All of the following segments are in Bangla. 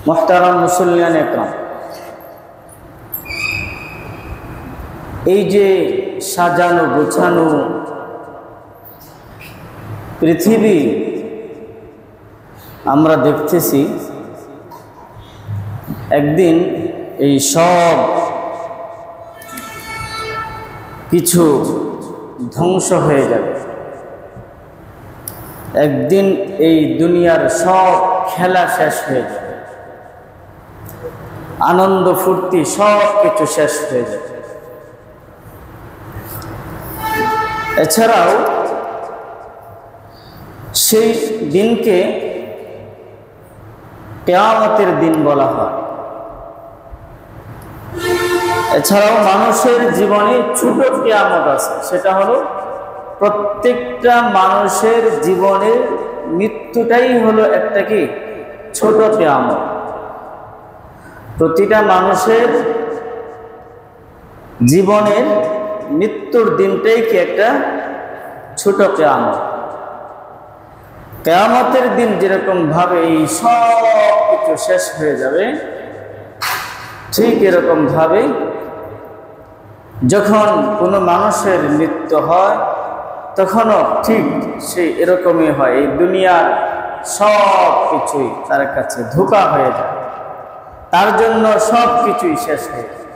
মুহতারাম মুসল্লিয়ান একরাম, এই যে সাজানো গোছানো পৃথিবী আমরা দেখতেছি, একদিন এই সব কিছু ধ্বংস হয়ে যাবে। একদিন এই দুনিয়ার সব খেলা শেষ হয়ে যাবে, আনন্দ ফুর্তি সব কিছু শেষ হয়ে যাবে। এছাড়াও সেই দিনকে কিয়ামতের দিন বলা হয়। এছাড়াও মানুষের জীবনে ছোট কিয়ামত আছে, সেটা হলো প্রত্যেকটা মানুষের জীবনের মৃত্যুটাই হলো একটা কি ছোট কিয়ামত। প্রতিটা মানুষের জীবনের মৃত্যুর দিনটাই কি একটা ছোট কিয়ামত। কিয়ামতের দিন যেরকম ভাবে এই সব কিছু শেষ হয়ে যাবে, ঠিক এরকম ভাবে যখন কোনো মানুষের মৃত্যু হয় তখনও ঠিক সেই এরকমই হয়। এই দুনিয়ার সব কিছুই তার কাছে ধোঁকা হয়ে যায়, তার জন্য সব কিছুই শেষ হয়ে যায়।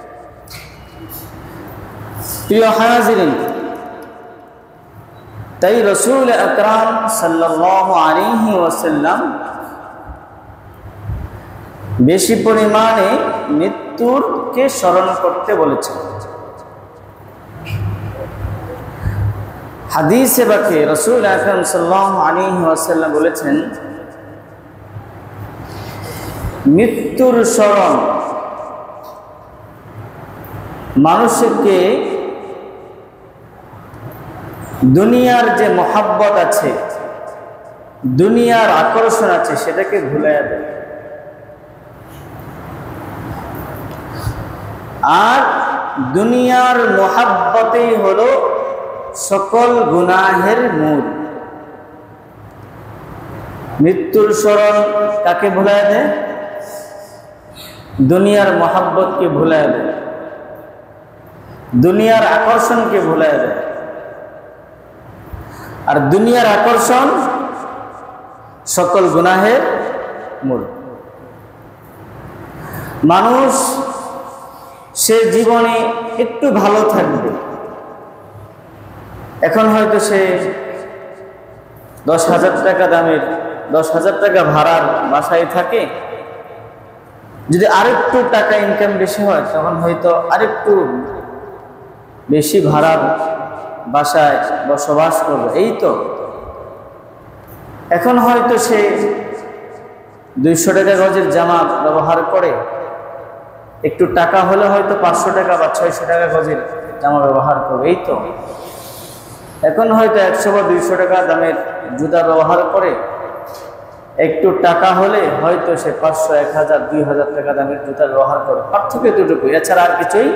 প্রিয় হাজিরিন, তাই রাসূল আকরাম সাল্লাল্লাহু আলাইহি ওয়াসাল্লাম বেশি পরিমাণে মৃত্যুকে স্মরণ করতে বলেছেন। হাদিসে বাকে রাসূল আকরাম সাল্লাল্লাহু আলাইহি ওয়াসাল্লাম বলেছেন, মৃত্যুর স্মরণ মানুষকে দুনিয়ার যে মহাব্বত আছে, দুনিয়ার আকর্ষণ আছে, সেটাকে ভুলাইয়া দেয়। আর দুনিয়ার মহাব্বতেই হলো সকল গুনাহের মূল। মৃত্যুর স্মরণ কাকে ভুলাইয়া দেয়? দুনিয়ার মহাব্বতকে ভুলাইয়া দেয়, দুনিয়ার আকর্ষণকে ভুলাইয়া দেয়। আর দুনিয়ার আকর্ষণ সকল গুনাহের মূল। মানুষ সে জীবনে একটু ভালো থাকবে, এখন হয়তো সে 10,000 টাকা দামের 10,000 টাকা ভাড়ার বাসায় থাকে। যদি আরেকটু টাকা ইনকাম বেশি হয় তখন হয়তো আরেকটু বেশি ভাড়ার বাসায় বসবাস করবে। এই তো এখন হয়তো সে 200 টাকা গজের জামা ব্যবহার করে, একটু টাকা হলে হয়তো 500 টাকা বা 600 টাকা গজের জামা ব্যবহার করবে। এই তো এখন হয়তো 100 বা 200 টাকা দামের জুতা ব্যবহার করে, একটু টাকা হলে হয়তো সে 500, 1000, 2000 টাকা দামের জুতা ব্যবহার করে। পার্থক্য এতটুকু, এছাড়া আর কিছুই।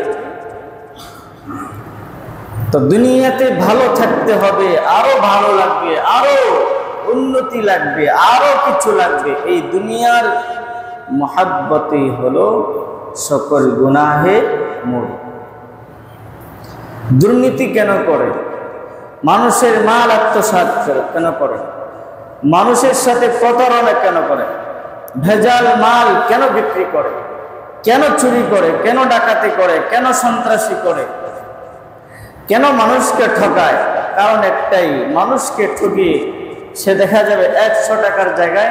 তো দুনিয়াতে ভালো থাকতে হবে, আরো ভালো লাগবে, আরো উন্নতি লাগবে, আরো কিছু লাগবে। এই দুনিয়ার মহাব্বতই হলো সকল গুনাহের মূল। দুর্নীতি কেন করে? মানুষের মাল আত্মসাৎ কেন করে? মানুষের সাথে প্রতারণা কেন করে? ভেজাল মাল কেন বিক্রি করে? কেন চুরি করে? কেন ডাকাতি করে? কেন সন্ত্রাসী করে? কেন মানুষকে ঠকায়? কারণ একটাই, মানুষকে ঠকিয়ে সে দেখা যাবে 100 টাকার জায়গায়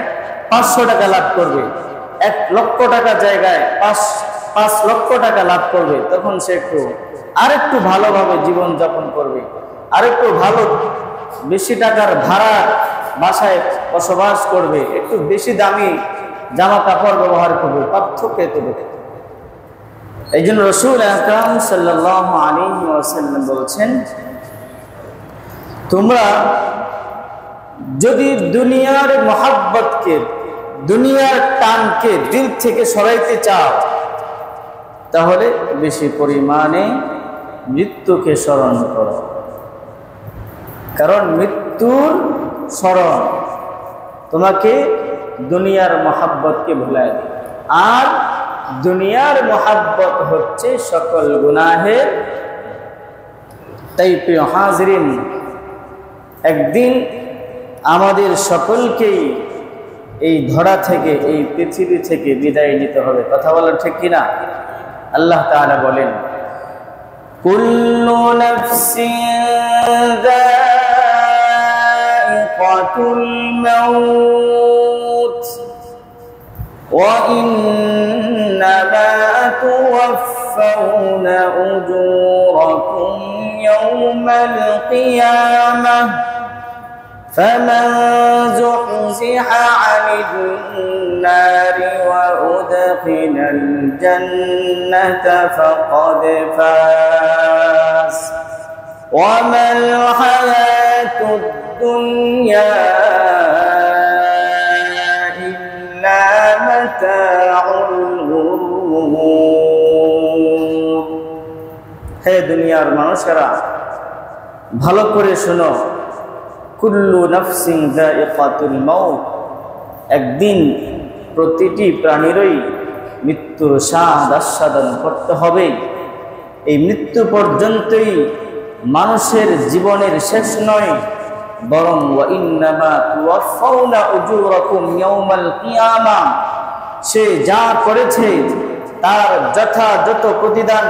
500 টাকা লাভ করবে, 1 লক্ষ টাকার জায়গায় 5 লক্ষ টাকা লাভ করবে। তখন সে আরেকটু ভালোভাবে জীবন যাপন করবে, আরেকটু ভালো বেশি টাকার ভাড়া বাসায় বসবাস করবে, একটু বেশি দামি জামা কাপড় ব্যবহার করবে। পার্থক্য এতটুকু। এই জন্য রাসূল আকরাম সাল্লাল্লাহু আলাইহি ওয়াসাল্লাম বলছেন, তোমরা যদি দুনিয়ার মহাব্বতকে, দুনিয়ার টানকে দিল থেকে সরাইতে চাও, তাহলে বেশি পরিমাণে মৃত্যুকে স্মরণ করো। কারণ মৃত্যুর স্মরণ তোমাকে দুনিয়ার মহাব্বতকে ভুলায় দেয়। আর দুনিয়ার মোহাব্বত হচ্ছে সকল গুনাহের। তাই প্রিয় হাজরিন, একদিন আমাদের সকলকেই এই ধরা থেকে, এই পৃথিবী থেকে বিদায় নিতে হবে। কথা বলেন ঠিক কিনা? আল্লাহ তাআলা বলেন, কুল্লু নাফসিন যায়িকাতুল মাউত ওয়া ইন্নামা তুওয়াফাউনা উজুরাকুম ইয়াওমাল কিয়ামাহ فمن زحزح عن النار وأدخل الجنة فقد فاز وما الحياة الدنيا إلا متاع الغرور। হে দুনিয়ার মানুষেরা, ভালো করে শোনো, কুল্লু নাফসিন যায়িকাতুল মাউত, একদিন প্রতিটি প্রাণীরই মৃত্যুর স্বাদ আস্বাদন করতে হবে। এই মৃত্যু পর্যন্তই মানুষের জীবনের শেষ নয়, বরং ওয়া ইন্নামা তুওয়াফাউনা উজুরাকুম ইয়াওমাল কিয়ামাহ, সে যা করেছে তার যথাযথ প্রতিদান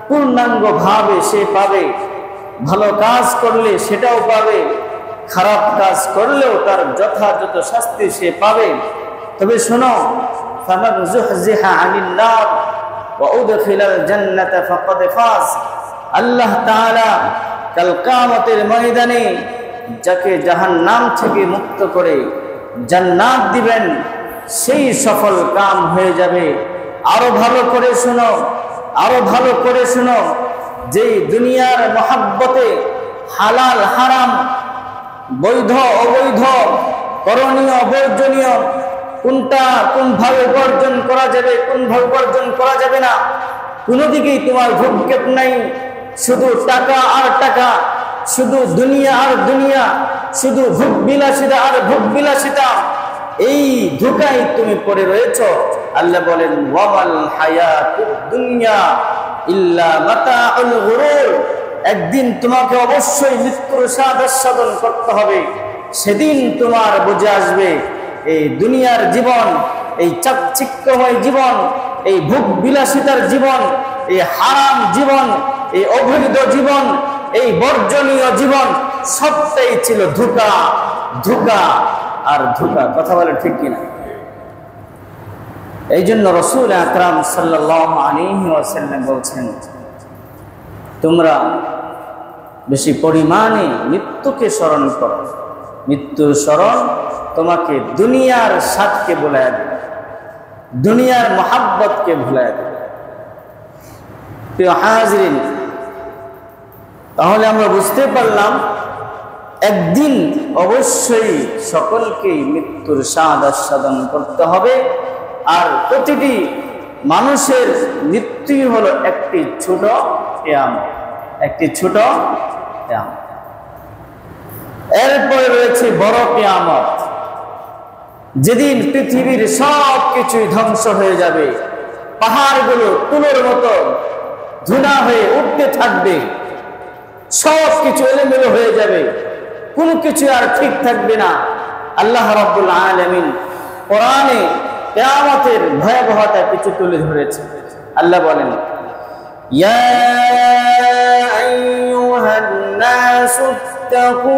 পূর্ণাঙ্গভাবে সে পাবে। ভালো কাজ করলে সেটাও পাবে, খারাপ কাজ করলেও তার যথাযথ শাস্তি সে পাবে। তবে শোনো, ফামান যুহজিহা আনিন নার ওয়া উদখিলাল জান্নাতা ফাকাদ ফাজ, আল্লাহ তাআলা কাল কিয়ামতের ময়দানে যাকে জাহান্নাম থেকে মুক্ত করে জান্নাত দিবেন, সেই সফল কাম হয়ে যাবে। আরো ভালো করে শোনো, আরো ভালো করে শোনো, যে দুনিয়ার মহাব্বতে হালাল হারাম, বৈধ অবৈধ, করণীয় বর্জনীয়, কোনটা কোনভাবে উপার্জন করা যাবে, কোনভাবে উপার্জন করা যাবে না, কোনো দিকেই তোমার ভ্রুক্ষেপ নাই। শুধু টাকা আর টাকা, শুধু দুনিয়া আর দুনিয়া, শুধু ভোগ বিলাসিতা আর ভোগ বিলাসিতা, এই ধোঁকায় তুমি পড়ে রয়েছ। আল্লাহ বলেন, ওয়ামাল হায়াতুদ দুনিয়া ইল্লা মাতাউল গুরুর, একদিন তোমাকে অবশ্যই মৃত্যুর স্বাদ আস্বাদন করতে হবে। সেদিন তোমার বুঝে আসবে এই দুনিয়ার জীবন, এই চাকচিক্যময় জীবন, এই ভোগ বিলাসিতার জীবন, এই হারাম জীবন, এই অবৈধ জীবন, এই বর্জনীয় জীবন সবটাই ছিল ধোঁকা, ধোঁকা আর ধোঁকা। কথা বলে ঠিক কিনা? এই জন্য রাসূল আকরাম সাল্লাল্লাহু আলাইহি ওয়াসাল্লাম বলছেন, তোমরা বেশি পরিমাণে মৃত্যুকে স্মরণ করো। মৃত্যুর স্মরণ তোমাকে দুনিয়ার স্বাদকে ভুলাইয়া দেবে, দুনিয়ার মহাব্বতকে ভুলাইয়া দেবে। প্রিয় হাজরিন, তাহলে আমরা বুঝতে পারলাম একদিন অবশ্যই সকলকেই মৃত্যুর স্বাদ আস্বাদন করতে হবে। আর প্রতিটি মানুষের মৃত্যু হলো একটি ছোট কিয়ামত, একটি ছোট কিয়ামত। এরপরে রয়েছে বড় কিয়ামত, যেদিন পৃথিবীর সব কিছুই ধ্বংস হয়ে যাবে, পাহাড়গুলো তুলোর মতো ধুনা হয়ে উঠতে থাকবে, সব কিছু এলোমেলো হয়ে যাবে, কোনো কিছু আর ঠিক থাকবে না। আল্লাহ রাব্বুল আলামিন কোরআনে কিয়ামতের ভয়াবহতা কিছু তুলে ধরেছে। আল্লাহ বলেন, ইয়া আইয়ুহান নাসু ইত্তাকু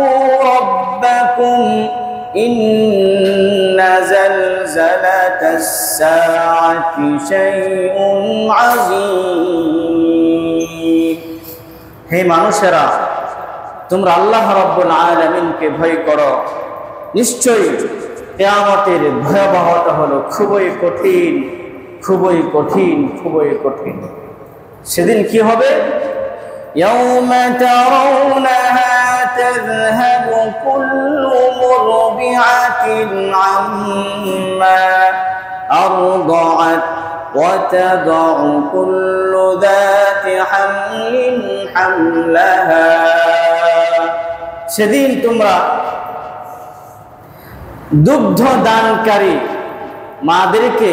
রাব্বাকুম ইন্না যালজালাতাস সাআতি শাইউন আযীম। হে মানুষেরা, তোমরা আল্লাহ রাব্বুল আলামিনকে ভয় করো। নিশ্চয়ই কিয়ামতের ভয়াবহতা হলো খুবই কঠিন, খুবই কঠিন, খুবই কঠিন। সেদিন কি হবে? ইয়াউমা তারাউনাহা তাযহাবু কুল্লু মুরদিআতিন আম্মা আরদাআত ওয়া তাদউ কুল্লু যাতি হামলিন হামলাহা। সেদিন তোমরা দুগ্ধ দানকারী মাদেরকে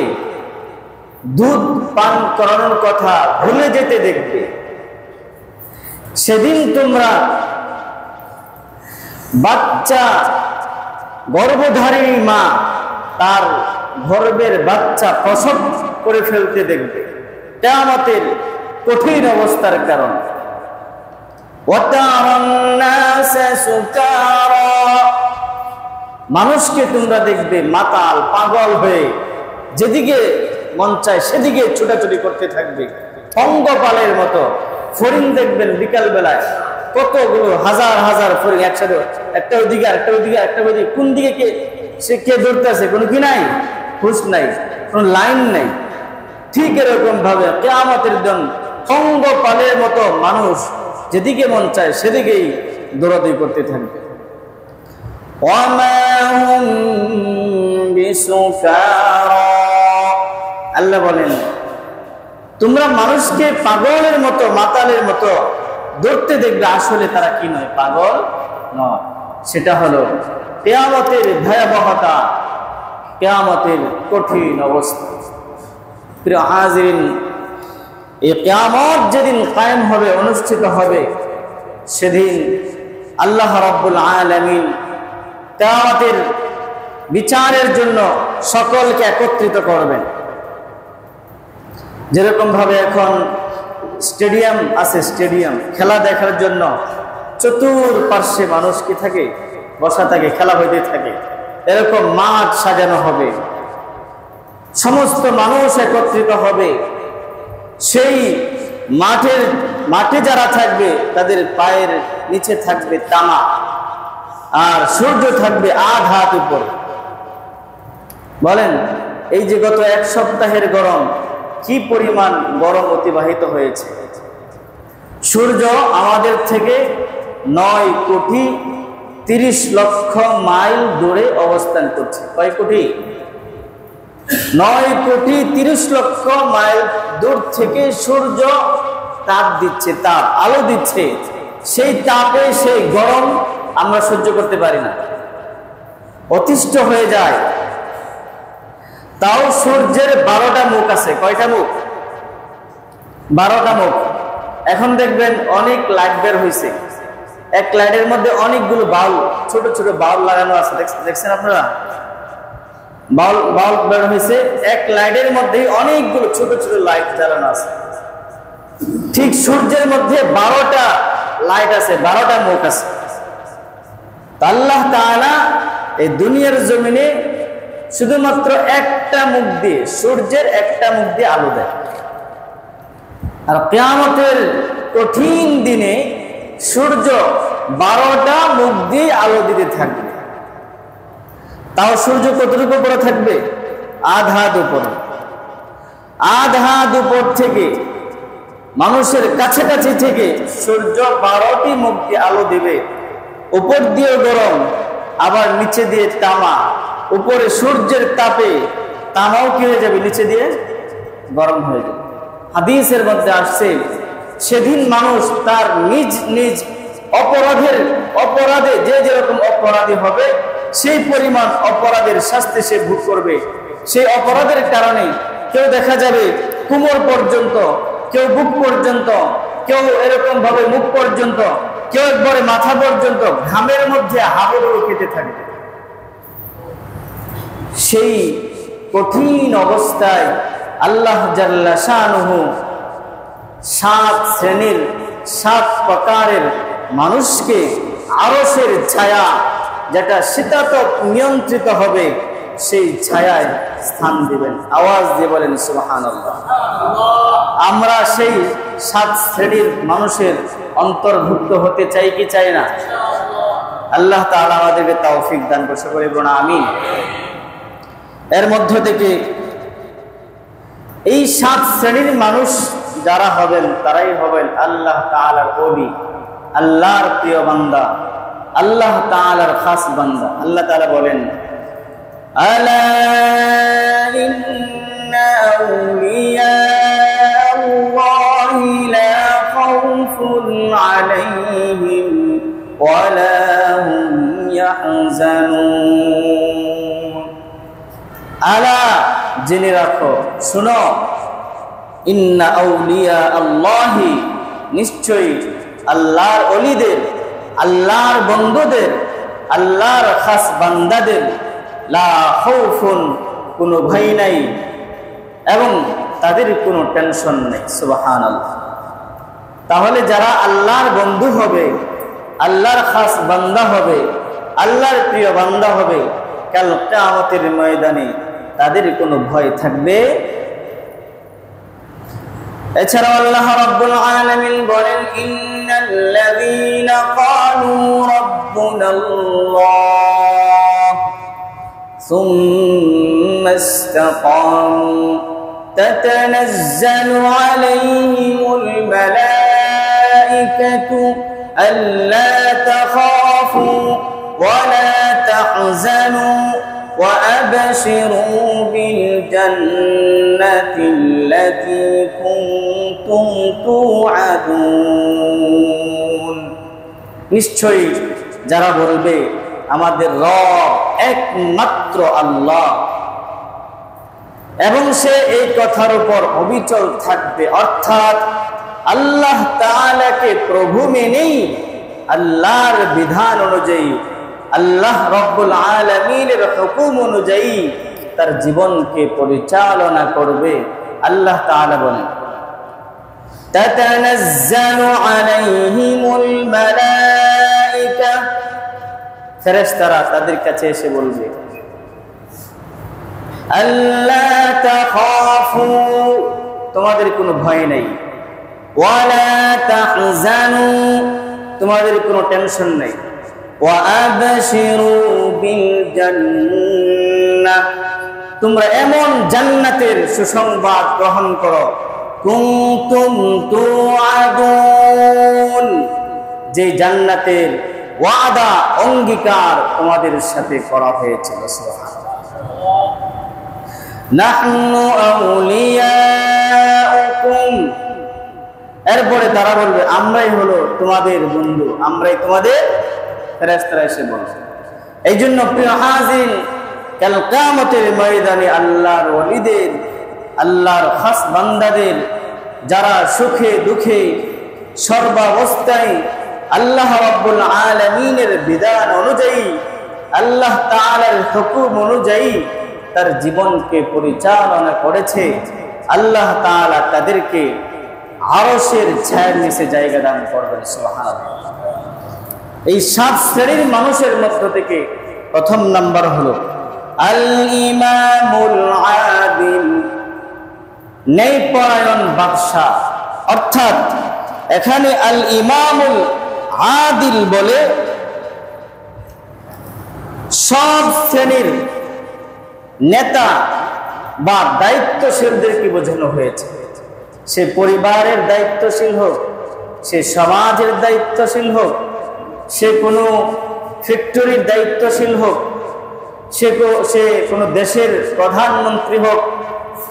দুধ পান করানোর কথা ভুলে যেতে দেখবে। সেদিন তোমরা বাচ্চা গর্ভধারিণী মা তার গর্ভের বাচ্চা প্রসব করে ফেলতে দেখবে কিয়ামতের কঠিন অবস্থার কারণে। মানুষকে তোমরা দেখবে মাতাল পাগল হয়ে যেদিকে মন চায় সেদিকে ছুটাছুটি করতে থাকবে, পঙ্গপালের মতো। ফড়িং দেখবেন বিকাল বেলায় কতগুলো হাজার হাজার ফড়িং একসাথে, একটা ওদিকে একটা ওদিকে একটা ওদিকে, কোন দিকে কে দৌড়তেছে কোনো কি নাই, হুঁশ নাই, কোনো লাইন নাই। ঠিক এরকম ভাবে কিয়ামতের দিন পঙ্গপালের মতো মানুষ যেদিকে মন চায় সেদিকেই দৌড়াদৌড়ি করতে থাকবে। আল্লাহ বলেন তোমরা মানুষকে পাগলের মতো মাতালের মতো ধরতে দেখবে, আসলে তারা কি নয়, পাগল নয়। সেটা হলো কিয়ামতের ভয়াবহতা, কিয়ামতের কঠিন অবস্থা। প্রিয় হাজিরিন, এই কিয়ামত যেদিন কায়েম হবে, অনুষ্ঠিত হবে, সেদিন আল্লাহ রাব্বুল আলামিন কিয়ামতের বিচারের জন্য সকলকে একত্রিত করবেন। যেরকম ভাবে এখন স্টেডিয়াম আছে, স্টেডিয়াম খেলা দেখার জন্য চতুর্পার্শ্বে মানুষ কি থাকে, বসা থাকে, খেলা হইতে থাকে, এরকম মাঠ সাজানো হবে, সমস্ত মানুষ একত্রিত হবে। সেই মাঠে যারা থাকবে তাদের পায়ের নিচে থাকবে তামা, আর সূর্য থাকবে আধ হাত উপর। বলেন এই যে গত এক সপ্তাহের গরম, কি পরিমাণ গরম অতিবাহিত হয়েছে। সূর্য আমাদের থেকে 9,30,00,000 মাইল দূরে অবস্থান করছে। কয় কোটি? 9,30,00,000 মাইল দূর থেকে সূর্য তাপ দিচ্ছে, তাপ আলো দিচ্ছে। সেই তাপে সেই গরম আমরা সহ্য করতে পারি না, অতিষ্ঠ হয়ে যায়। তাও সূর্যের 12টা মুখ আছে। কয়টা মুখ? 12টা মুখ। এখন দেখবেন অনেক লাইট বের হয়েছে, এক লাইটের মধ্যে অনেকগুলো বাল্ব, ছোট ছোট বাল্ব লাগানো আছে। দেখছেন আপনারা? বাল্ব বের হয়েছে, এক লাইটের মধ্যে অনেকগুলো ছোট ছোট লাইট জ্বালানো আছে। ঠিক সূর্যের মধ্যে 12টা লাইট আছে, 12টা মুখ আছে। আল্লাহ তাআলা এই দুনিয়ার জমিনে শুধুমাত্র একটা মুখ দিয়ে, সূর্যের একটা মুখ দিয়ে আলো দেয়। আর কিয়ামতের কঠিন দিনে সূর্য 12টা মুখ দিয়ে আলো দিতে থাকবে। তাও সূর্য কতটুকু উপরে থাকবে? আধ হাত উপরে। আধ হাত উপর থেকে মানুষের কাছাকাছি থেকে সূর্য 12টি মুখ দিয়ে আলো দিবে। উপর দিয়ে গরম, আবার নিচে দিয়ে তামা। উপরে সূর্যের তাপে তামাও কি হয়ে যাবে, নিচে দিয়ে গরম হয়ে যাবে। হাদিসের মধ্যে আসছে সেদিন মানুষ তার নিজ নিজ অপরাধে যে যেরকম অপরাধী হবে সেই পরিমাণ অপরাধের শাস্তি সে ভোগ করবে। সেই অপরাধের কারণে কেউ দেখা যাবে কোমর পর্যন্ত, কেউ বুক পর্যন্ত, কেউ এরকম ভাবে মুখ পর্যন্ত, কেউ একবারে মাথা পর্যন্ত ঘামের মধ্যে হাবুডুবু খেতে থাকবে। সেই কঠিন অবস্থায় আল্লাহ জাল্লা শানুহু 7 শ্রেণীর 7 প্রকারের মানুষকে আরশের ছায়া, যেটা শীতাতপ নিয়ন্ত্রিত হবে, সেই ছায়ায় স্থান দিবেন। আওয়াজ দিয়ে বলেন সুবহানাল্লাহ। আমরা সেই 7 শ্রেণীর মানুষের অন্তর্ভুক্ত হতে চাই কি চাই না? আল্লাহ তাআলা আমাদেরকে তৌফিক দান করুন, সকলে বলুন আমিন। এর মধ্য থেকে এই 7 শ্রেণীর মানুষ যারা হবেন তারাই হবেন আল্লাহ তাআলার ওলি, আল্লাহর প্রিয় বান্দা, আল্লাহ তাআলার খাস বান্দা। আল্লাহ তাআলা বলেন আলা ইন্না আউলিয়া আল্লাহি লা খাউফুন আলাইহিম ওয়া লা হুম ইয়াহজানুন। আলা জেনে রাখো, শুনো, ইন্না আউলিয়া আল্লাহি, নিশ্চয়ই আল্লাহর ওলিদের, আল্লাহর বন্ধুদের, আল্লাহর খাস বান্দাদের লা খাউফুন, কোনো ভয় নাই এবং তাদের কোনো টেনশন নেই। সুবহানাল্লাহ। তাহলে যারা আল্লাহর বন্ধু হবে, আল্লাহর খাস বান্দা হবে, আল্লাহর প্রিয় বান্দা হবে, কাল কিয়ামতের ময়দানে তাদের কোনো ভয় থাকবে। এছাড়াও আল্লাহ রাব্বুল আলামিন বলেন, ইন্নাল্লাযীনা ক্বালু রাব্বুনাল্লাহ সুম্মা ইসতাকামু তাতানাজ্জালু আলাইহিমুল মালাঈকাতু আল্লা তাখাফু ওয়া লা তাহজানু وأبشروا بالجنة التي كنتم توعدون। নিশ্চয়ই যারা বলবে আমাদের রব একমাত্র আল্লাহ এবং সে এই কথার উপর অবিচল থাকবে, অর্থাৎ আল্লাহ তাআলাকে প্রভু মেনেই আল্লাহর বিধান অনুযায়ী, আল্লাহ রব্বুল আলামিনের হুকুম অনুযায়ী তার জীবনকে পরিচালনা করবে। আল্লাহ তাআলা বলেন, তাতানাজ্জালু আলাইহিমুল মালাঈকা, ফেরেশতারা তাদের কাছে এসে বলবে, আল্লা তাখাফু, তোমাদের কোনো ভয় নাই, ওয়া লা তাহজানু, তোমাদের কোনো টেনশন নাই, وَأَبْشِرُوا بِالْجَنَّةِ, তোমরা এমন জান্নাতের সুসংবাদ গ্রহণ করো, কুনতুম তুআদুন, যে জান্নাতের ওয়াদা অঙ্গীকার তোমাদের সাথে করা হয়েছিল। সুবহানাল্লাহ। নাহনু আউলিয়াউকুম, এরপরে তারা বলবে আমরাই হলো তোমাদের বন্ধু, আমরাই তোমাদের। ফেরেশতারা এসে বলছে। এই জন্য প্রিয় হাজির, কাল কিয়ামতের ময়দানে আল্লাহর ওলিদের, আল্লাহর খাস বান্দাদের, যারা সুখে দুঃখে সর্বাবস্থায় আল্লাহ রাব্বুল আলামিনের বিধান অনুযায়ী, আল্লাহ তাআলার হুকুম অনুযায়ী তার জীবনকে পরিচালনা করেছে, আল্লাহ তাআলা তাদেরকে আরশের ছায়ার নিচে জায়গা দান করবেন। সুবহানাল্লাহ। এই 7 শ্রেণীর মানুষের মধ্য থেকে প্রথম নাম্বার হলো আল ইমামুল আদিল, ন্যায়পরায়ণ বাদশা। অর্থাৎ এখানে আল ইমামুল আদিল বলে সব শ্রেণীর নেতা বা দায়িত্বশীলদেরকে বোঝানো হয়েছে। সে পরিবারের দায়িত্বশীল হোক, সে সমাজের দায়িত্বশীল হোক, সে কোনো ফ্যাক্টরির দায়িত্বশীল হোক, সে কোনো দেশের প্রধানমন্ত্রী হোক,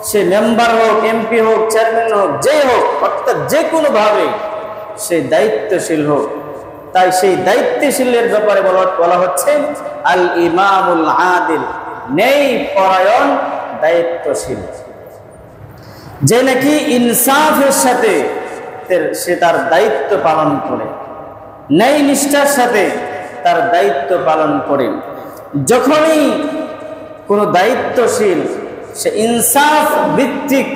সে মেম্বার হোক, এমপি হোক, চেয়ারম্যান হোক, যে হোক, অর্থাৎ যে কোনোভাবে সে দায়িত্বশীল হোক। তাই সেই দায়িত্বশীলের ব্যাপারে বলা হচ্ছে আল ইমামুল আদিল, ন্যায়পরায়ণ দায়িত্বশীল, যে নাকি ইনসাফের সাথে সে তার দায়িত্ব পালন করে, ন্যায় নিষ্ঠার সাথে তার দায়িত্ব পালন করে। যখনই কোনো দায়িত্বশীল সে ইনসাফ ভিত্তিক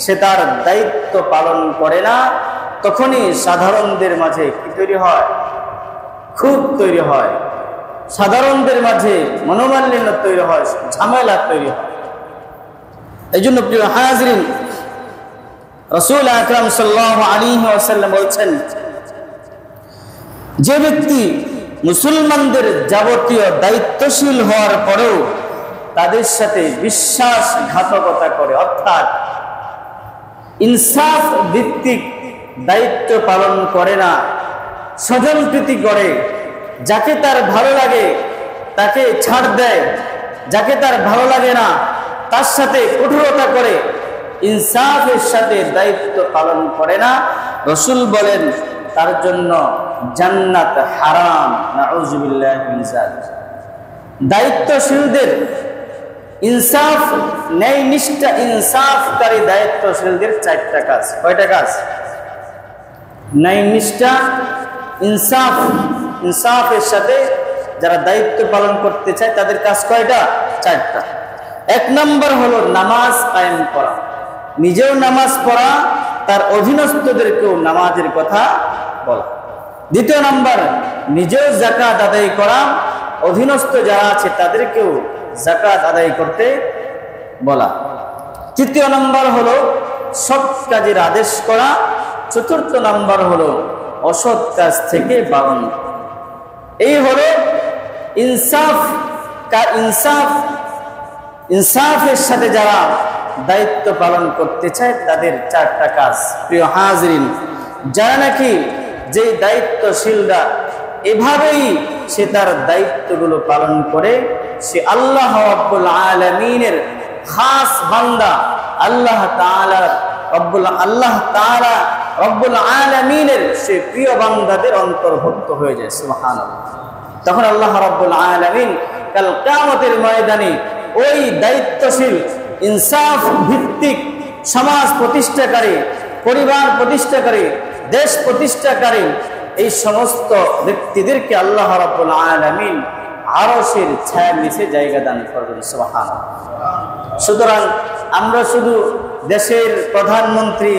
সে তার দায়িত্ব পালন করে না, তখনই সাধারণদের মাঝে কি তৈরি হয়? ক্ষোভ তৈরি হয়, সাধারণদের মাঝে মনোমালিন্য তৈরি হয়, ঝামেলা তৈরি হয়। এই জন্য প্রিয় হাজরিন, রাসূল আকরাম সাল্লাল্লাহু আলাইহি ওয়াসাল্লাম বলছেন, যে ব্যক্তি মুসলমানদের যাবতীয় দায়িত্বশীল হওয়ার পরেও তাদের সাথে বিশ্বাসঘাতকতা করে, অর্থাৎ ইনসাফ ভিত্তিক দায়িত্ব পালন করে না, স্বজনপ্রীতি করে, যাকে তার ভালো লাগে তাকে ছাড় দেয়, যাকে তার ভালো লাগে না তার সাথে কঠোরতা করে, ইনসাফের সাথে দায়িত্ব পালন করে না, রাসূল বলেন তার জন্য জান্নাত হারাম। নাউযুবিল্লাহি মিন যালিক। দায়িত্বশীলদের ইনসাফ, ন্যায় নিষ্ঠা, ইনসাফকারী দায়িত্বশীলদের 4টা কাজ। কয়টা কাজ? ন্যায় নিষ্ঠা, ইনসাফ, ইনসাফের সাথে যারা দায়িত্ব পালন করতে চায় তাদের কাজ কয়টা? 4টা। 1 নম্বর হলো নামাজ কায়েম করা, নিজেও নামাজ পড়া, তার অধীনস্থদেরকেও নামাজের কথা বলা। 2 নম্বর নিজেও যাকাত আদায় করা, অধীনস্থ যারা আছে তাদেরকেও যাকাত আদায় করতে বলা। 3 নম্বর হলো সৎ কাজের আদেশ করা। 4 নম্বর হলো অসৎ কাজ থেকে বারণ। এই হলো ইনসাফ। ইনসাফের সাথে যারা দায়িত্ব পালন করতে চায় তাদের 4টা কাজ। প্রিয় হাজরিন, যারা নাকি যেই দায়িত্বশীলরা এভাবেই সে তার দায়িত্বগুলো পালন করে, সে আল্লাহ রাব্বুল আলামিনের খাস বান্দা, আল্লাহ তাআলা রব্বুল আলামিনের সে প্রিয় বান্দাদের অন্তর্ভুক্ত হয়ে যায়। সুবহানাল্লাহ। তখন আল্লাহ রাব্বুল আলামিন কাল কিয়ামতের ময়দানে ওই দায়িত্বশীল, ইনসাফ ভিত্তিক সমাজ প্রতিষ্ঠাকারী, পরিবার প্রতিষ্ঠাকারী, দেশ প্রতিষ্ঠাকারী এই সমস্ত ব্যক্তিদেরকে আল্লাহ রাব্বুল আলামিন আরশের ছায়ার নিচে জায়গা দান করবেন। সুবহানাল্লাহ। সুতরাং আমরা শুধু দেশের প্রধানমন্ত্রী,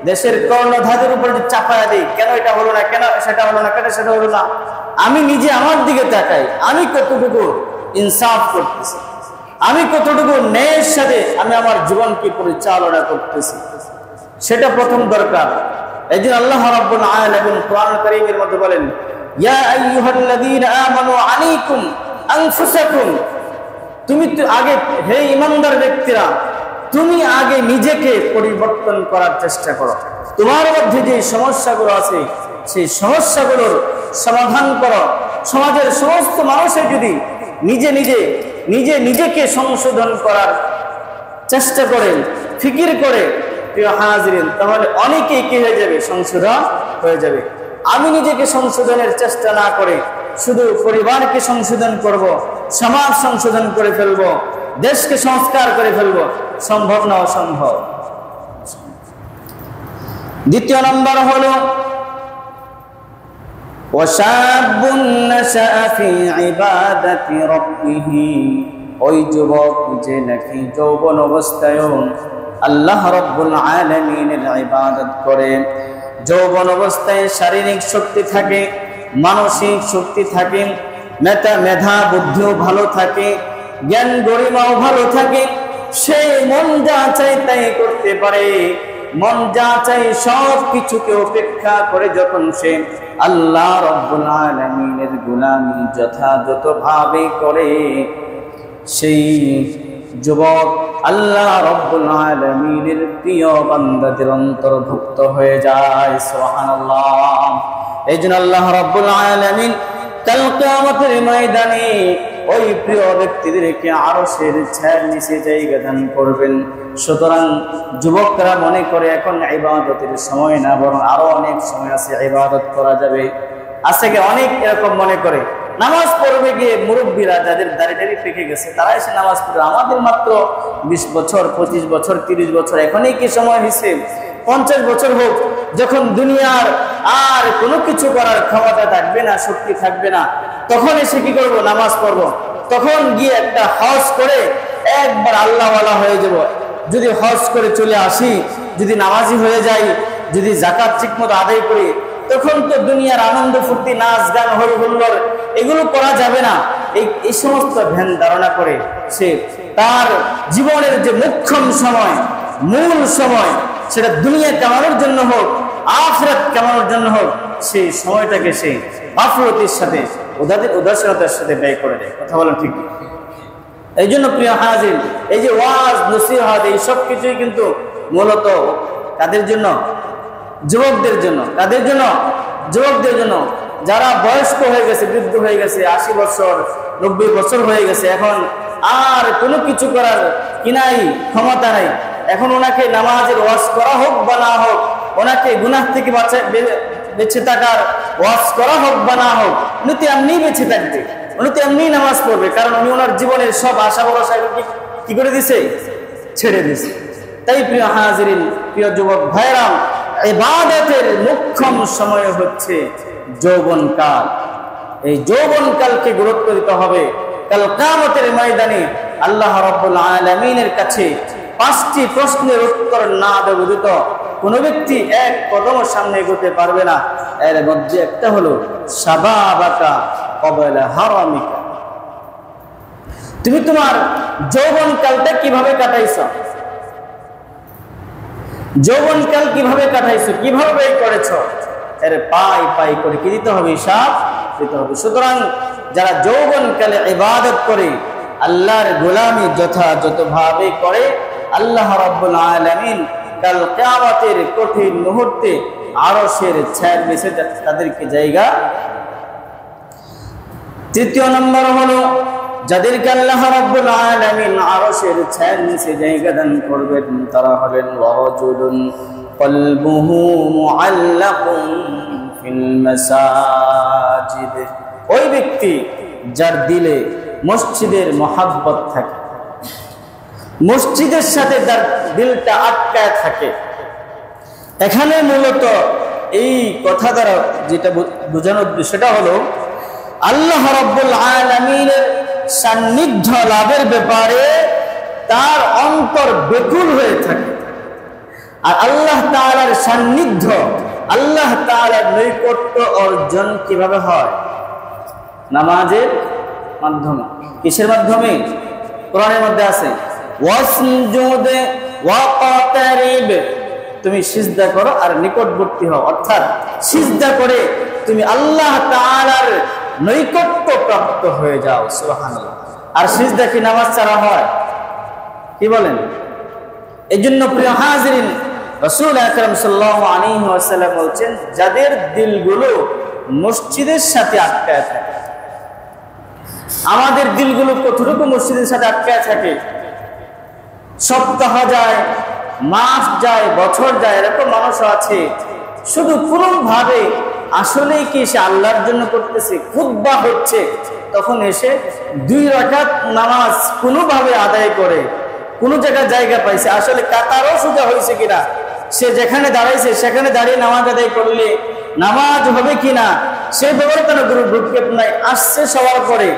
দেশের কর্ণধারের উপর যে চাপায়া দিই, কেন এটা হলো না, কেন সেটা হলো না, কেন সেটা হলো না, আমি নিজে আমার দিকে তাকাই, আমি কতটুকু ইনসাফ করতেছি, আমি কতটুকু ন্যায়ের সাথে আমি আমার জীবনকে পরিচালনা করতেছি, সেটা প্রথম দরকার। এই জন্য আল্লাহ রাব্বুল আলামিন কোরআন কারীমের মধ্যে বলেন, ইয়া আইয়ুহাল্লাযীনা আমানু আলাইকুম আনফুসাকুম, তুমি তো আগে, হে ঈমানদার ব্যক্তিরা, তুমি আগে নিজেকে পরিবর্তন করার চেষ্টা করো। তোমার মধ্যে যে সমস্যাগুলো আছে সেই সমস্যাগুলোর সমাধান করো। সমাজের সমস্ত মানুষের যদি নিজেকে সংশোধন করার চেষ্টা করেন, ফিকির করে, প্রিয় হাজিরিন, তাহলে অনেকেই কি হয়ে যাবে? সংশোধন হয়ে যাবে। আমি নিজেকে সংশোধনের চেষ্টা না করে শুধু পরিবারকে সংশোধন করব, সমাজ সংশোধন করে ফেলবো, দেশকে সংস্কার করে ফেলবো, সম্ভব না, অসম্ভব। 2 নম্বর হলো ওয়াশাবুন নাশাআ ফি ইবাদাতি রাব্বিহি, ওই যুবক যে নাকি যৌবন অবস্থায় আল্লাহ রাব্বুল আলামিনের ইবাদত করে, যৌবন অবস্থায় শারীরিক শক্তি থাকে, মানসিক শক্তি থাকে, মেধা বুদ্ধিও ভালো থাকে, জ্ঞান গরিমাও ভালো থাকে, সে মন যা চাই তাই করতে পারে। মন যা চাই সব কিছুকে উপেক্ষা করে যখন সে আল্লাহ রাব্বুল আলামিনের গোলামি যথাযথভাবে করে, সেই যুবক আল্লাহ রাব্বুল আলামিনের প্রিয় বান্দাদের অন্তর্ভুক্ত হয়ে যায়। সুবহানাল্লাহ। এইজন্য আল্লাহ রাব্বুল আলামিন কাল কিয়ামতের ময়দানে ওই প্রিয় ব্যক্তিদেরকে আরশের ছায়ার নিচে জায়গা দান করবেন। সুতরাং যুবকরা মনে করে এখন ইবাদতের সময় না, বরং আরো অনেক সময় আছে, ইবাদত করা যাবে। আজকে অনেক এরকম মনে করে নামাজ পড়বে গিয়ে মুরব্বীরা যাদের দাড়ি পেকে গেছে তারা এসে নামাজ পড়বে। আমাদের মাত্র 20 বছর, 25 বছর, 30 বছর, এখনই কি সময় হয়েছে? 50 বছর হোক, যখন দুনিয়ার আর কোনো কিছু করার ক্ষমতা থাকবে না, শক্তি থাকবে না, তখন এসে কি করবো? নামাজ পড়বো। তখন গিয়ে একটা হজ করে একবার আল্লাহওয়ালা হয়ে যাব। যদি হজ করে চলে আসি, যদি নামাজি হয়ে যাই, যদি যাকাত ঠিকমতো আদায় করি, তখন তো দুনিয়ার আনন্দ ফুর্তি, নাচ গান, হই হুল্লোড় এগুলো করা যাবে না। এই সমস্ত ধ্যান ধারণা করে সে তার জীবনের যে মুখ্যম সময়, মূল সময়, সেটা দুনিয়া কামানোর জন্য হোক, আখিরাত কামানোর জন্য হোক, সেই সময়টাকে সে গাফলতির সাথে, উদাসীনতার সাথে ব্যয় করে দেয়। কথা বলেন ঠিক? এই জন্য প্রিয় হাজির, এই যে ওয়াজ, নসিহত, এই সব কিছুই কিন্তু মূলত কাদের জন্য? যুবকদের জন্য। কাদের জন্য? যুবকদের জন্য। যারা বয়স্ক হয়ে গেছে, বৃদ্ধ হয়ে গেছে, 80 বছর, 90 বছর হয়ে গেছে, এখন আর কোনো কিছু করার কি নাই, ক্ষমতা নাই। এখন ওনাকে নামাজের ওয়াজ করা হোক বা না হোক, ওনাকে গুনাহ থেকে বেঁচে থাকার ওয়াজ করা হোক বা না হোক, উনি তো এমনি বেঁচে থাকবে, উনি তো এমনি নামাজ পড়বে, কারণ উনি ওনার জীবনের সব আশা ভরসা কি করে দিছে? ছেড়ে দিছে। তাই প্রিয় হাজিরিন, প্রিয় যুবক ভাইরাম, ইবাদতের মুখ্যম সময় হচ্ছে যৌবনকাল। এই যৌবনকালকে গুরুত্ব দিতে হবে। কাল কিয়ামতের ময়দানে আল্লাহ রাব্বুল আলামিনের কাছে 5টি প্রশ্নের উত্তর না দেওয়া ব্যতীত কোন ব্যক্তি এক কদম সামনে এগোতে পারবে না। এর মধ্যে একটা হলো শাবাবাকা ক্বাবলা হারামিকা। তুমি তোমার যৌবনকালটা কিভাবে কাটাইছো? যৌবনকাল কিভাবে কাটাইছো, কিভাবে ব্যয় করেছো? এর পাই পাই করে কি দিতে হবে? হিসাব দিতে হবে। সুতরাং যারা যৌবনকালে ইবাদত করে, আল্লাহর গোলামি যথাযথভাবে করে, আল্লাহ রাব্বুল আলামিন কাল কিয়ামতের কঠিন মুহূর্তে আরশের ছায়ার নিচে তাদেরকে জায়গা। তৃতীয় নম্বর হলো যাদেরকে আল্লাহ রাব্বুল আলামিন আরশের ছায়ার নিচে জায়গা দান করবেন তারা হলেন ওয়ারাজুলুন কলবুহু মুআল্লাকুন ফিল মাসাজিদ। ওই ব্যক্তি যার দিলে মসজিদের মহাব্বত থাকে, মসজিদের সাথে তার দিলটা আটকায় থাকে। এখানে মূলত এই কথা দ্বারা যেটা বোঝানোর সেটা হলো আল্লাহ রাব্বুল আলামিনের সান্নিধ্য লাভের ব্যাপারে তার অন্তর ব্যাকুল হয়ে থাকে। আর আল্লাহ তাআলার সান্নিধ্য, আল্লাহ তাআলার নৈকট্য অর্জন কিভাবে হয়? নামাজের মাধ্যমে। কিসের মাধ্যমে? কোরআনের মধ্যে আছে ওয়াসজুদ ওয়াকতারিব, তুমি সিজদা করো আর নিকটবর্তী হও। অর্থাৎ সিজদা করে তুমি আল্লাহ তাআলার নৈকট্য প্রাপ্ত হয়ে যাও। সুবহানাল্লাহ। আর সিজদা কি নামাজ ছাড়া হয়? কি বলেন? এজন্য প্রিয় হাজিরিন, রাসূল আকরাম সাল্লাল্লাহু আলাইহি ওয়াসাল্লাম বলেন যাদের দিলগুলো মসজিদের সাথে আটকায় থাকে। আমাদের দিলগুলো কতটুকু মসজিদের সাথে আটকায় থাকে? সপ্তাহ যায়, মাস যায়, বছর যায়, এরকম মানুষ আছে শুধু কোনোভাবে আসলেই কি সে আল্লাহর জন্য করতেছে, খুতবা হচ্ছে তখন এসে 2 রাকাত নামাজ কোনোভাবে আদায় করে, কোনো জায়গা পাইছে, আসলে কাতারও সোজা হয়েছে কিনা, সে যেখানে দাঁড়াইছে সেখানে দাঁড়িয়ে নামাজ আদায় করলে নামাজ হবে কিনা সে ব্যাপারে কোনো ভ্রুক্ষেপ নাই। আসছে সবার পরে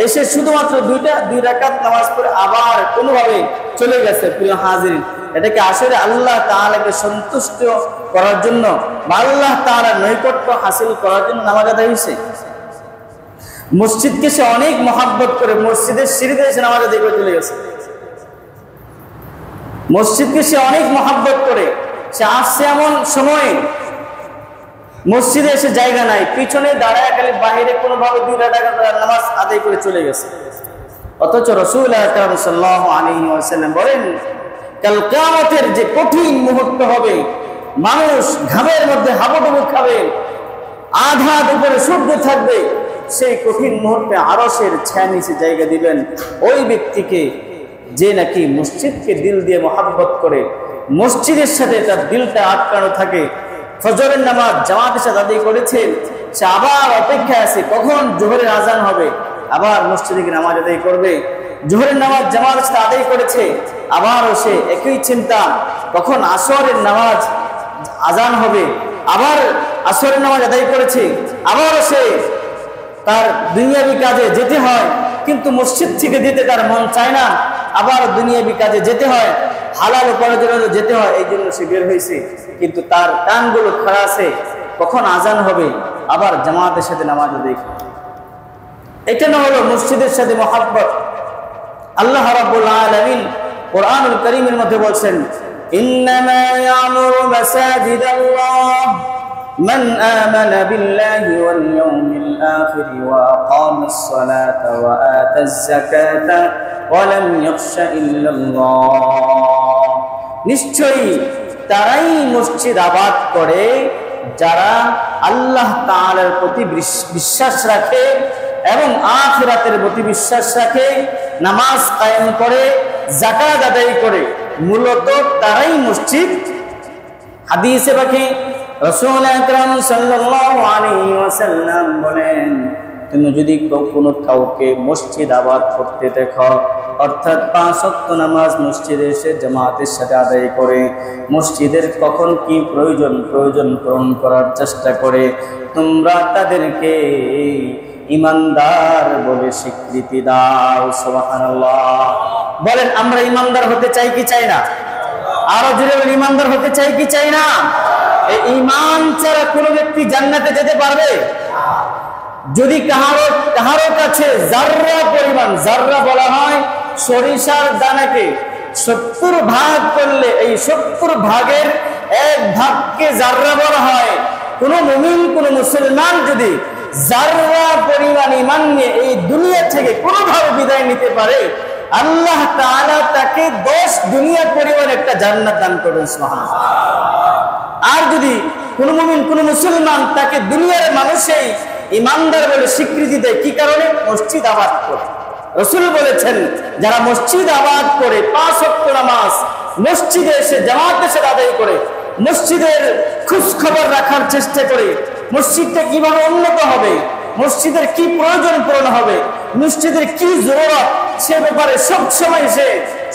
এসে শুধুমাত্র 2 রাকাত নামাজ পড়ে আবার কোনোভাবে চলে গেছে। প্রিয় হাজিরিন, এটাকে আসলে আল্লাহ তাআলাকে সন্তুষ্ট করার জন্য বা আল্লাহ তাআলার নৈকট্য হাসিল করার জন্য নামাজ আদায় হয়েছে? মসজিদকে সে অনেক মহাব্বত করে মসজিদের সিঁড়িতে এসে নামাজ আদায় করে চলে গেছে। মসজিদকে সে অনেক মহাব্বত করে সে আসছে এমন সময়ে মসজিদে এসে জায়গা নাই, পিছনে দাঁড়ায় খালি বাহিরে কোনোভাবে 2 রাকাত নামাজ আদায় করে চলে গেছে। অথচ রাসূল আকরাম সাল্লাল্লাহু আলাইহি ওয়াসাল্লাম বলেন কাল কিয়ামতের যে কঠিন মুহূর্ত হবে, মানুষ ঘামের মধ্যে হাবুডুবু খাবে, আধা উপরে সূর্য থাকবে, সেই কঠিন মুহূর্তে আরশের ছায়া নিচে জায়গা দিবেন ওই ব্যক্তিকে যে নাকি মসজিদকে দিল দিয়ে মহাব্বত করে, মসজিদের সাথে তার দিলটা আটকানো থাকে, ফজরের নামাজ জামাতের সাথে আদায় করেছে, সে আবার অপেক্ষায় আছে কখন জোহরের আজান হবে, আবার মসজিদে গিয়ে নামাজ আদায় করবে। জোহরের নামাজ জামাতের সাথে আদায় করেছে, আবারও সে একই চিন্তা কখন আসরের নামাজ আজান হবে, আবার আসরের নামাজ আদায় করেছে, আবারও সে তার দুনিয়াবি কাজে যেতে হয়, কিন্তু মসজিদ থেকে যেতে তার মন চায় না, আবার দুনিয়াবি কাজে যেতে হয়, হালাল উপার্জনের জন্য যেতে হয়, এই জন্য সে বের হয়েছে, কিন্তু তার কানগুলো খাড়া আছে কখন আজান হবে, আবার জামাতের সাথে নামাজ আদায় করবে। এটা না হলো মসজিদের সাথে মহাব্বত। আল্লাহ রাব্বুল আলামিন কোরআনুল কারীমের মধ্যে বলছেন ইন্নামা ইয়ামুরু মাসাজিদাল্লাহ মান আমানা বিল্লাহি ওয়াল ইয়াউমিল আখির ওয়া আকামাস সালাতা ওয়া আতাজ যাকাতা ওয়া লাম ইয়াখশা ইল্লাল্লাহ। নিশ্চয়ই তারাই মসজিদ আবাদ করে যারা আল্লাহ তাআলার প্রতি বিশ্বাস রাখে এবং আখিরাতের প্রতি বিশ্বাস রাখে, নামাজ কায়েম করে, যাকাত আদায় করে, মূলত তারাই মসজিদ। হাদিসে পাখি রাসূল আকরাম সাল্লাল্লাহু আলাইহি ওয়াসাল্লাম বলেন তুমি যদি কোনো কাউকে মসজিদ আবাদ করতে দেখো, অর্থাৎ 5 ওয়াক্ত নামাজ মসজিদে এসে জামাতের সাথে আদায় করে, মসজিদের কখন কি প্রয়োজন পূরণ করার চেষ্টা করে, তোমরা তাদেরকে ইমানদার বলে স্বীকৃতি দাও। সুবহানাল্লাহ। বলেন, আমরা ইমানদার হতে চাই কি চাই না? আরো জোরে বলেন, ইমানদার হতে চাই কি চাই না? এই ঈমান ছাড়া কোনো ব্যক্তি জান্নাতে যেতে পারবে? যদি কাহারো কাছে জাররা পরিমাণ, জাররা বলা হয় সরিষার দানাকে 70 ভাগ করলে এই 70 ভাগের 1 ভাগকে জাররা বলা হয়। কোন মুমিন, কোন মুসলমান যদি জাররা পরিমাণ ঈমান নিয়ে এই দুনিয়া থেকে কোনোভাবে বিদায় নিতে পারে, আল্লাহ তাআলা তাকে 10 দুনিয়া পরিমাণ একটা জান্নাত দান করবেন। সুবহানাল্লাহ। আর যদি কোন মুমিন, কোন মুসলমান তাকে দুনিয়ার মানুষই ইমানদার বলে স্বীকৃতি দেয়, কি কারণে? মসজিদ আবাদ করে। রাসূল বলেছেন, যারা মসজিদ আবাদ করে 5 ওয়াক্ত নামাজ মসজিদে এসে জামাতের সাথে আদায় করে, মসজিদের খোঁজ খবর রাখার চেষ্টা করে, মসজিদটা কিভাবে উন্নত হবে, মসজিদের কি প্রয়োজন পূরণ হবে, মসজিদের কি জরুরত, সে ব্যাপারে সবসময় সে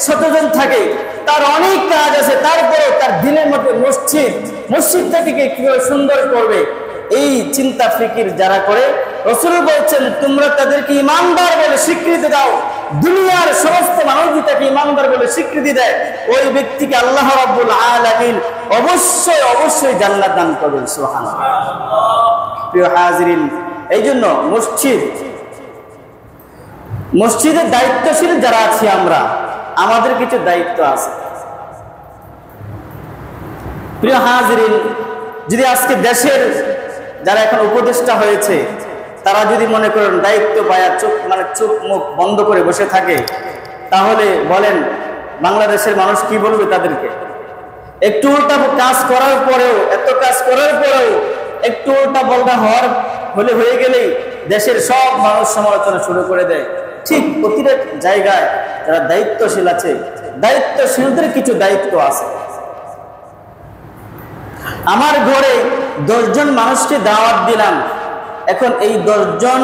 সচেতন থাকে। তার অনেক কাজ আছে, তারপরেও তার দিনের মধ্যে মসজিদটাকে কিভাবে সুন্দর করবে, এই চিন্তা ফিকির যারা করে, রাসূল বলছেন তোমরা তাদেরকে ইমানদার বলে স্বীকৃতি দাও। দুনিয়ার সমস্ত মানুষ তাকে ইমানদার বলে স্বীকৃতি দেয়, ওই ব্যক্তিকে আল্লাহ রাব্বুল আলামিন অবশ্যই জান্নাত দান করবেন। সুবহানাল্লাহ। প্রিয় হাজিরিন, এই জন্য মসজিদের দায়িত্বশীল যারা আছি আমরা, আমাদের কিছু দায়িত্ব আছে। প্রিয় হাজিরিন, যদি আজকে দেশের যারা এখন উপদেষ্টা হয়েছে, তারা যদি মনে করেন দায়িত্ব পায়া চোখ মুখ বন্ধ করে বসে থাকে, তাহলে বলেন বাংলাদেশের মানুষ কি বলবে তাদেরকে? একটু উল্টা কাজ করার পরেও, এত কাজ করার পরেও একটু উল্টা পাল্টা হয়ে গেলেই দেশের সব মানুষ সমালোচনা শুরু করে দেয়। ঠিক প্রতিটা জায়গায় যারা দায়িত্বশীল আছে, দায়িত্বশীলদের কিছু দায়িত্ব আছে। আমার ঘরে 10 জন মানুষকে দাওয়াত দিলাম, এখন এই 10 জন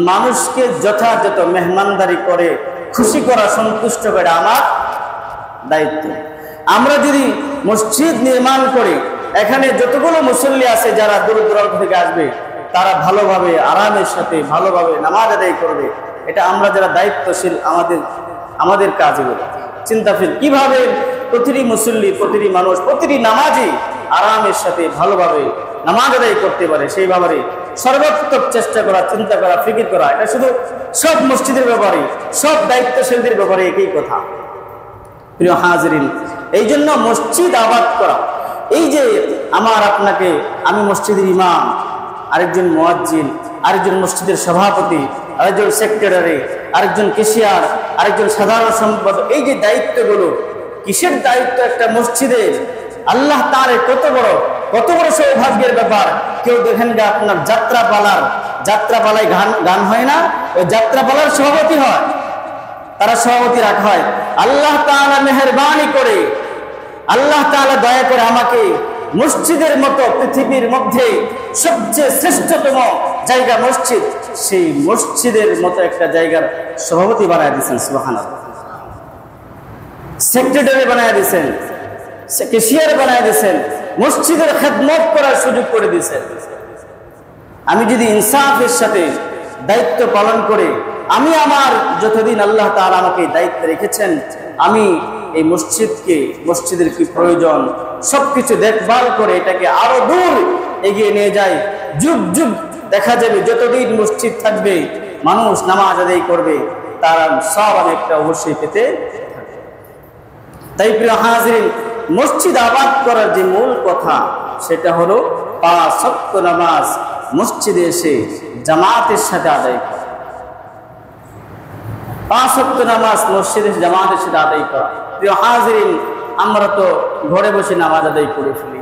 মানুষকে যথাযথ মেহমানদারি করে খুশি করা, সন্তুষ্ট করা আমার দায়িত্ব। আমরা যদি মসজিদ নির্মাণ করে এখানে যতগুলো মুসল্লি আছে যারা দূর দূরান্ত থেকে আসবে, তারা ভালোভাবে আরামের সাথে ভালোভাবে নামাজ আদায় করবে, এটা আমরা যারা দায়িত্বশীল আমাদের কাজ এগুলো চিন্তাশীল। কিভাবে প্রতিটি মুসল্লি, প্রতিটি মানুষ, প্রতিটি নামাজি আরামের সাথে ভালোভাবে নামাজ আদায় করতে পারে, সেই ব্যাপারে সর্বাত্মক চেষ্টা করা, চিন্তা করা, ফিকির করা, এটা শুধু সব মসজিদের ব্যাপারে, সব দায়িত্বশীলদের ব্যাপারে একই কথা। প্রিয় হাজিরিন, এই জন্য মসজিদ আবাদ করা, এই যে আপনাকে, আমি মসজিদের ইমাম, আরেকজন মুয়াজ্জিন, আরেকজন মসজিদের সভাপতি, আরেকজন সেক্রেটারি, আরেকজন কেশিয়ার, আরেকজন সাধারণ সম্পাদক, এই যে দায়িত্বগুলো, কিসের দায়িত্ব একটা মসজিদের? আল্লাহ তাআলা কত বড় সৌভাগ্যের ব্যাপার। কেউ দেখেন যে আপনার যাত্রাপালায় গান হয় না, ওই যাত্রাপালার সভাপতি হয়, তারা সভাপতি রাখা হয়। আল্লাহ তাআলা মেহেরবানি করে, আল্লাহ তাআলা দয়া করে আমাকে মসজিদের মতো পৃথিবীর মধ্যে সবচেয়ে শ্রেষ্ঠতম জায়গা মসজিদ, সেই মসজিদের মতো একটা জায়গার সভাপতি বানায় দিয়েছেন। সুবহানাল্লাহ। সেক্রেটারি বানায় দিয়েছেন, কেশিয়ার বানায় দিয়েছেন, মসজিদের খেদমত করার সুযোগ করে দিয়েছেন। আমি যদি ইনসাফের সাথে দায়িত্ব পালন করে, আমি আমার যতদিন আল্লাহ তাআলা আমাকে দায়িত্ব রেখেছেন, আমি এই মসজিদের কি প্রয়োজন সবকিছু দেখভাল করে এটাকে আরো দূর এগিয়ে নিয়ে যাই। যুগ যুগ দেখা যাবে যতদিন মসজিদ থাকবে, মানুষ নামাজ আদায় করবে, তারা সব অনেকটা অবশ্যই পেতে থাকবে। তাই প্রিয় হাজিরিন, মসজিদ আবাদ করার যে মূল কথা, সেটা হলো 5 ওয়াক্ত নামাজ মসজিদে এসে জামাতের সাথে আদায় করা। 5 ওয়াক্ত নামাজ মসজিদে জামাতের সাথে আদায় করা। প্রিয় হাজিরিন, আমরা তো ঘরে বসে নামাজ আদায় করে ফেলি।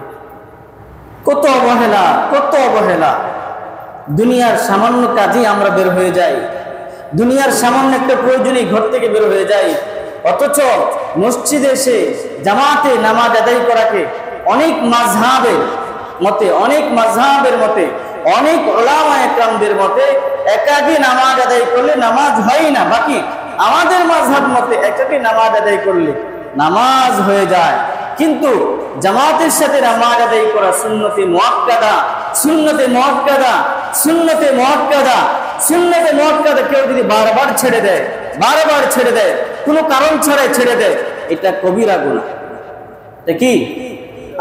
কত অবহেলা! দুনিয়ার সামান্য কাজেই আমরা বের হয়ে যাই, দুনিয়ার সামান্য একটা প্রয়োজনে ঘর থেকে বের হয়ে যাই, অথচ মসজিদে এসে জামাতে নামাজ আদায় করাকে অনেক মাযহাবের মতে অনেক উলামা একরামদের মতে একাকী নামাজ আদায় করলে নামাজ হয় না, বাকি আমাদের মাযহাব মতে একাকী নামাজ আদায় করলে নামাজ হয়ে যায়। কিন্তু জামাতের সাথে নামাজ আদায় করা সুন্নতে মুআক্কাদা, সুন্নতে মুআক্কাদা, সুন্নতে মুআক্কাদা, সুন্নতে মুআক্কাদা। কেউ যদি বারবার ছেড়ে দেয়, বারবার ছেড়ে দেয়, কোনো কারণ ছাড়াই ছেড়ে দেয়, এটা কবিরা গুনাহ। কি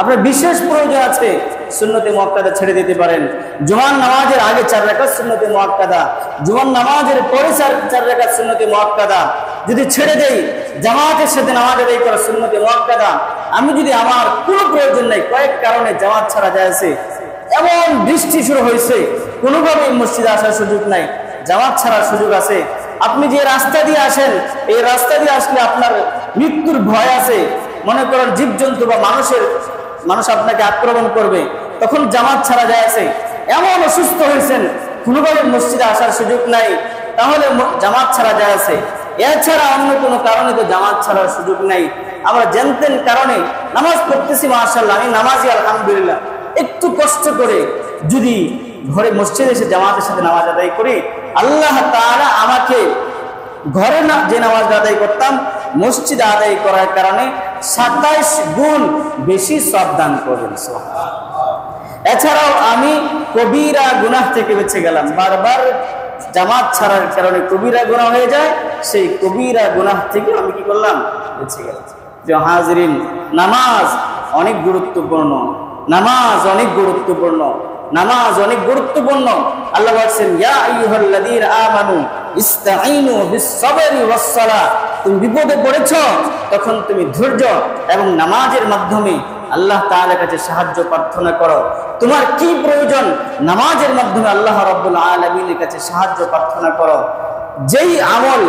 আপনার বিশেষ প্রয়োজন আছে, সুন্নতে মুআক্কাদা ছেড়ে দিতে পারেন। জুমার নামাজের আগে 4 রাকাত সুন্নতে মুআক্কাদা, জুমার নামাজের পরে 4 রাকাত সুন্নতে মুআক্কাদা যদি ছেড়ে দেই, জামাতের সাথে নামাজ আদায় করা সুন্নতে মুআক্কাদা। আমি যদি আমার কোনো প্রয়োজন নাই, কয়েক কারণে জামাত ছাড়া যাচ্ছে, এমন বৃষ্টি শুরু হয়েছে, কোনোভাবেই মসজিদে আসার সুযোগ নাই, জামাত ছাড়ার সুযোগ আছে। আপনি যে রাস্তা দিয়ে আসেন, এই রাস্তা দিয়ে আসলে আপনার মৃত্যুর ভয় আছে, মনে করেন জীবজন্তু বা মানুষ আপনাকে আক্রমণ করবে, তখন জামাত ছাড়া যাচ্ছে। এমন অসুস্থ হয়েছেন, কোনোভাবে মসজিদে আসার সুযোগ নাই, তাহলে জামাত ছাড়া যাচ্ছে। এছাড়া অন্য কোনো কারণে তো জামাত ছাড়ার সুযোগ নাই। আমরা জানতেন কারণে নামাজ পড়তেছি, মাশাআল্লাহ, আমি নামাজি আলহামদুলিল্লাহ, একটু কষ্ট করে যদি ঘরে মসজিদে এসে জামাতের সাথে নামাজ আদায় করি, আল্লাহ তাআলা আমাকে ঘরে না যে নামাজ আদায় করতাম, মসজিদে আদায় করার কারণে 27 গুণ বেশি সওয়াব দান করবেন। এছাড়াও আমি কবিরা গুনাহ থেকে বেঁচে গেলাম। বারবার জামাত ছাড়ার কারণে কবিরা গুনাহ হয়ে যায়, সেই কবিরা গুনাহ থেকে আমি কি করলাম, বেঁচে গেলাম। যে হাজিরিন, নামাজ অনেক গুরুত্বপূর্ণ, নামাজ অনেক গুরুত্বপূর্ণ, নামাজ অনেক গুরুত্বপূর্ণ। আল্লাহ বলেন, ইয়া আইয়ুহাল্লাযীনা আমানু ইসতাঈনু বিস-সাবরি ওয়াস-সালাহ। তুমি বিপদে পড়েছো, তখন তুমি ধৈর্য এবং নামাজের মাধ্যমে আল্লাহ তাআলার কাছে সাহায্য প্রার্থনা করো। তোমার কি প্রয়োজন, নামাজের মাধ্যমে আল্লাহ রাব্বুল আলামিনের কাছে সাহায্য প্রার্থনা করো। যেই আমল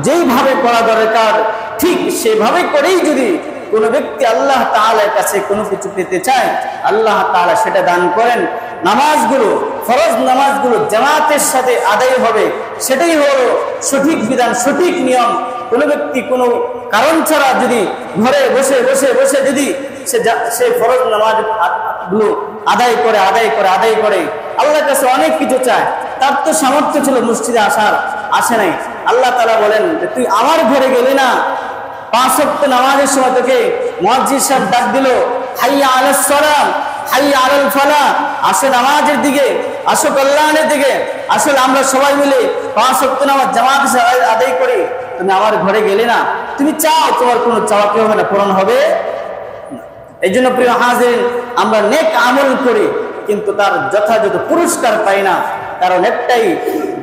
যেইভাবে করা দরকার, ঠিক সেভাবে করেই যদি কোনো ব্যক্তি আল্লাহ তাআলার কাছে কোনো কিছু পেতে চায়, আল্লাহ তাআলা সেটা দান করেন। নামাজগুলো, ফরজ নামাজগুলো জামাতের সাথে আদায় হবে, সেটাই হলো সঠিক বিধান, সঠিক নিয়ম। কোনো ব্যক্তি কোনো কারণ ছাড়া যদি ঘরে বসে বসে বসে যদি সে ফরজ নামাজগুলো আদায় করে আল্লাহর কাছে অনেক কিছু চায়, তার তো সামর্থ্য ছিল মসজিদে আসে নাই। আল্লাহ তাআলা বলেন, তুই আমার ঘরে গেলি না, 5 ওয়াক্ত নামাজের সময় তোকে মুয়াজ্জিন সাহেব ডাক দিল, হাইয়া আলাস সালাম, হাইয়া আলাল ফালাহ, আসো নামাজের দিকে, আসো কল্যাণের দিকে, আসলে আমরা সবাই মিলে 5 ওয়াক্ত নামাজ জামাতের সাথে আদায় করি, তুমি আমার ঘরে গেলে না। তুমি চাও, তোমার কোনো চাওয়া কি হবে না, পূরণ হবে। এই জন্য প্রিয় হাজিরিন, আমরা নেক আমল করি কিন্তু তার যথাযথ পুরস্কার পাই না। কারণ একটাই,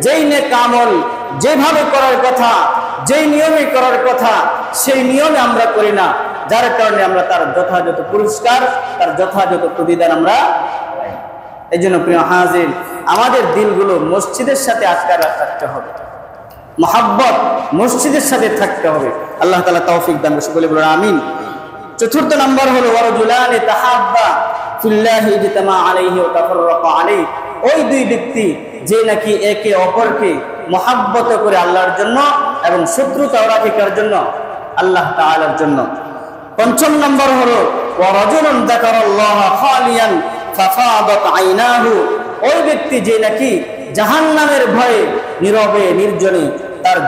যেই নেক আমল যেভাবে করার কথা, যেই নিয়মে করার কথা, সেই নিয়মে আমরা করি না, যার কারণে আমরা তার যথাযথ পুরস্কার, তার যথাযথ প্রতিদান আমরা পাই। এই জন্য প্রিয় হাজির, আমাদের দিলগুলো মসজিদের সাথে আটকা রাখতে হবে, মহাব্বত মসজিদের সাথে থাকতে হবে। আল্লাহ তাআলা তৌফিক দান করুন, বলে বলুন আমিন। 4 নম্বর হলো ওয়ারাজুলানি তাহাব্বা ফিল্লাহি ইজতামা আলাইহি ওয়া তাফাররাকা আলাইহি। ওই দুই ব্যক্তি যে নাকি একে অপরকে মহাব্বত করে আল্লাহর জন্য এবং শত্রুতা রাখে কার জন্য, আল্লাহ তাআলার জন্য। 5 নম্বর হলো ওয়ারাজুলুন যাকারাল্লাহা খালিয়ান ফাফাদাত আইনাহু। ওই ব্যক্তি যে নাকি জাহান্নামের ভয়ে নীরবে নির্জনে তার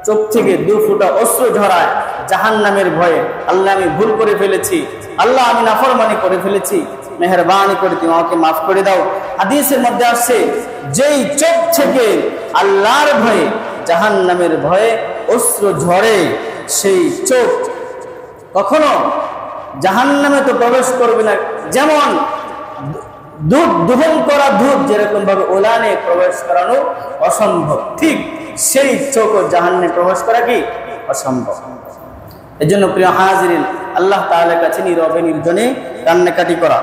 চোখ থেকে 2 ফোঁটা অশ্রু ঝরায়, জাহান্নামের ভয়ে, আল্লাহ আমি ভুল করে ফেলেছি, আল্লাহ আমি নাফরমানি করে ফেলেছি, মেহেরবানি করে তুমি আমাকে মাফ করে দাও। হাদিসের মধ্যে আসছে, যেই চোখ থেকে আল্লাহর ভয়ে, জাহান্নামের ভয়ে অশ্রু ঝরে, সেই চোখ কখনো জাহান্নামে তো প্রবেশ করবে না। যেমন দুধ দহন করা দুধ যেরকম ভাবে ওলানে প্রবেশ করানো অসম্ভব, ঠিক সেই চোখ জাহান্নামে প্রবেশ করা কি অসম্ভব। এজন্য প্রিয় হাজিরিন, আল্লাহ তাআলার কাছে নীরবে নির্জনে কান্নাকাটি করা।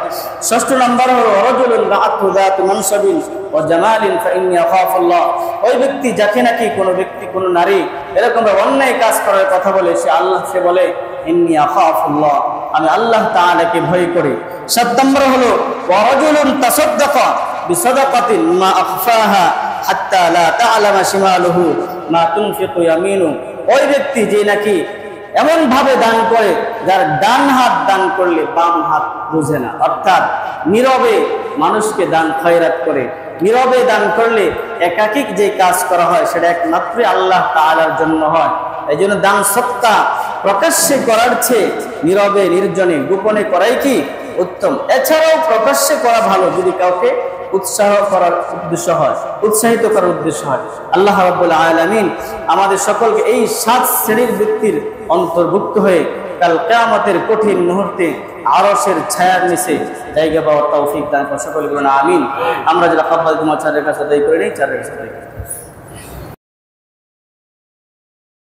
6 নম্বর হলো রাজুলুন রাআতু যাতু মানসাবিন ওয়া জামালিন ফাইন্নী আখাফুল্লাহ। ওই ব্যক্তি যাকে নাকি কোনো ব্যক্তি, কোনো নারী এরকম অন্যায় কাজ করার কথা বলে, সে বলে ইন্নী আখাফুল্লাহ, আমি আল্লাহ তাআলাকে ভয় করি। 7 নম্বর হলো ওয়ারাজুলুন তাসাদদাকা বিসাদাকাতিন মা আখফাহা হাত্তা লা তা'লামা শিমালুহু মা তুনফিকু ইয়ামিনু। ওই ব্যক্তি যে নাকি এমন ভাবে দান করে, যার ডান হাত দান করলে বাম হাত বুঝে না, অর্থাৎ নীরবে মানুষকে দান খয়রাত করে। নীরবে দান করলে একাকিক যে কাজ করা হয় সেটা একমাত্র আল্লাহ তাআলার জন্য হয়। এই জন্য দান সদকা প্রকাশ্যে করার চেয়ে নীরবে নির্জনে গোপনে করাই কি উত্তম। এছাড়াও প্রকাশ্যে করা ভালো যদি কাউকে উৎসাহ করার উদ্দেশ্য হয়, উৎসাহিত করার উদ্দেশ্য হয়। আল্লাহ রাব্বুল আলামিন আমাদের সকলকে এই 7 শ্রেণীর ব্যক্তির অন্তর্ভুক্ত হয়ে কাল কিয়ামতের কঠিন মুহূর্তে আরশের ছায়ার নিচে জায়গা পাওয়ার তৌফিক দান করুন। সকলে বলুন আমিন। আমরা যারা কব্বাল জুমা 4 রাকাত আদায় করে নেই, 4 রাকাত আদায় করি।